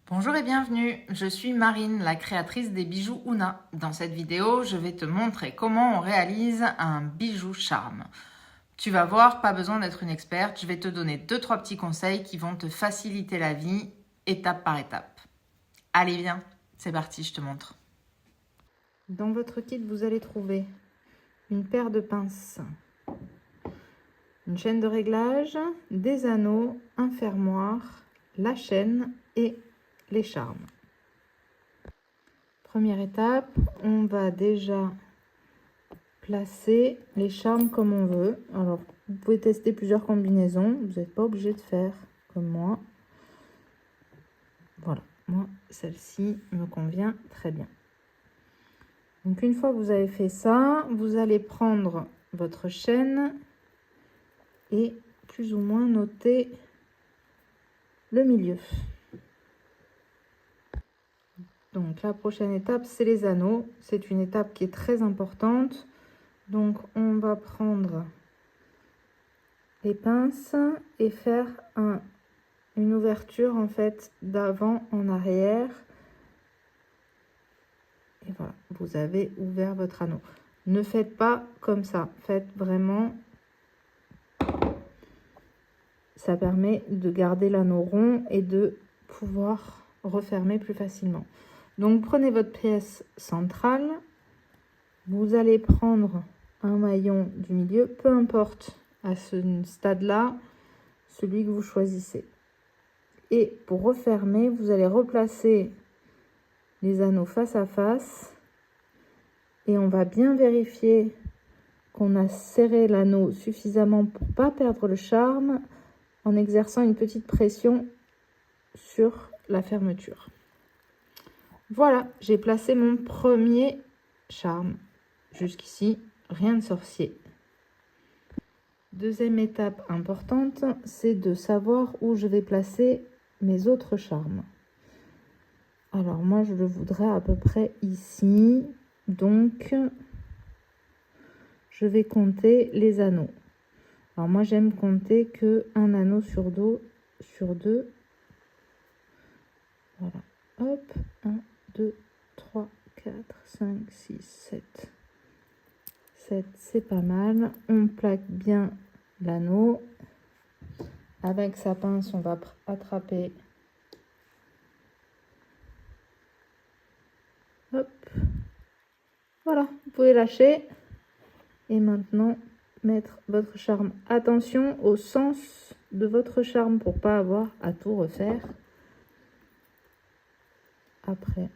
Bonjour et bienvenue, je suis Marine, la créatrice des bijoux Ouna. Dans cette vidéo, je vais te montrer comment on réalise un bijou charme. Tu vas voir, pas besoin d'être une experte, je vais te donner 2-3 petits conseils qui vont te faciliter la vie, étape par étape. Allez viens, c'est parti, je te montre. Dans votre kit, vous allez trouver une paire de pinces, une chaîne de réglage, des anneaux, un fermoir, la chaîne et les charmes. Première étape, on va déjà placer les charmes comme on veut. Alors, vous pouvez tester plusieurs combinaisons, vous n'êtes pas obligé de faire comme moi. Voilà, moi, celle-ci me convient très bien. Donc, une fois que vous avez fait ça, vous allez prendre votre chaîne et plus ou moins noter le milieu. Donc la prochaine étape, c'est les anneaux. C'est une étape qui est très importante. Donc on va prendre les pinces et faire une ouverture en fait d'avant en arrière. Et voilà, vous avez ouvert votre anneau. Ne faites pas comme ça, faites vraiment. Ça permet de garder l'anneau rond et de pouvoir refermer plus facilement. Donc prenez votre pièce centrale, vous allez prendre un maillon du milieu, peu importe à ce stade-là, celui que vous choisissez. Et pour refermer, vous allez replacer les anneaux face à face et on va bien vérifier qu'on a serré l'anneau suffisamment pour ne pas perdre le charme en exerçant une petite pression sur la fermeture. Voilà, j'ai placé mon premier charme. Jusqu'ici, rien de sorcier. Deuxième étape importante, c'est de savoir où je vais placer mes autres charmes. Alors moi, je le voudrais à peu près ici. Donc, je vais compter les anneaux. Alors moi, j'aime compter que un anneau sur deux. Voilà. Hop, 1, 2, 3, 4, 5, 6, 7. 7, c'est pas mal. On plaque bien l'anneau. Avec sa pince, on va attraper. Hop. Voilà, vous pouvez lâcher. Et maintenant, mettre votre charme. Attention au sens de votre charme pour pas avoir à tout refaire après.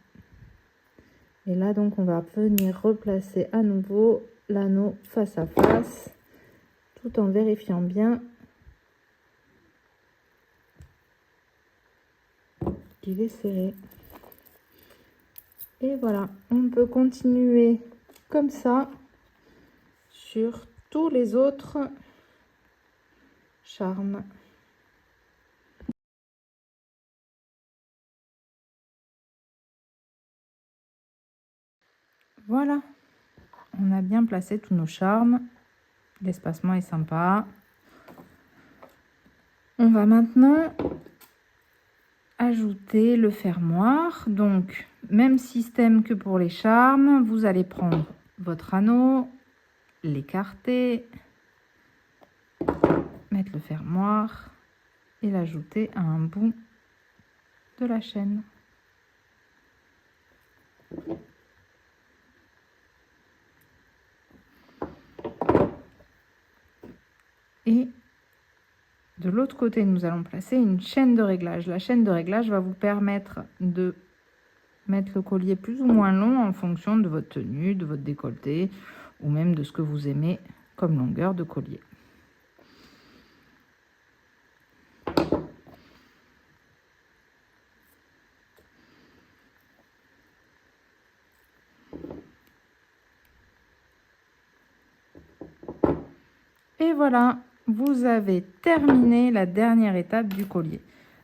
Et là, donc, on va venir replacer à nouveau l'anneau face à face, tout en vérifiant bien qu'il est serré. Et voilà, on peut continuer comme ça sur tous les autres charmes. Voilà, on a bien placé tous nos charmes. L'espacement est sympa. On va maintenant ajouter le fermoir. Donc, même système que pour les charmes. Vous allez prendre votre anneau, l'écarter, mettre le fermoir et l'ajouter à un bout de la chaîne. Et de l'autre côté, nous allons placer une chaîne de réglage. La chaîne de réglage va vous permettre de mettre le collier plus ou moins long en fonction de votre tenue, de votre décolleté ou même de ce que vous aimez comme longueur de collier. Et voilà, vous avez terminé la dernière étape du collier.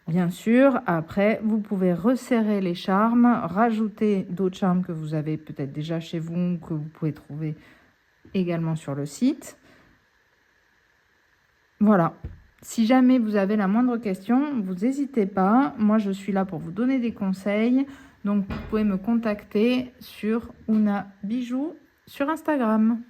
Bien sûr, après, vous pouvez resserrer les charmes, rajouter d'autres charmes que vous avez peut-être déjà chez vous, que vous pouvez trouver également sur le site. Voilà, Si jamais vous avez la moindre question, vous n'hésitez pas. Moi, je suis là pour vous donner des conseils. Donc, vous pouvez me contacter sur Ouna Bijoux sur Instagram.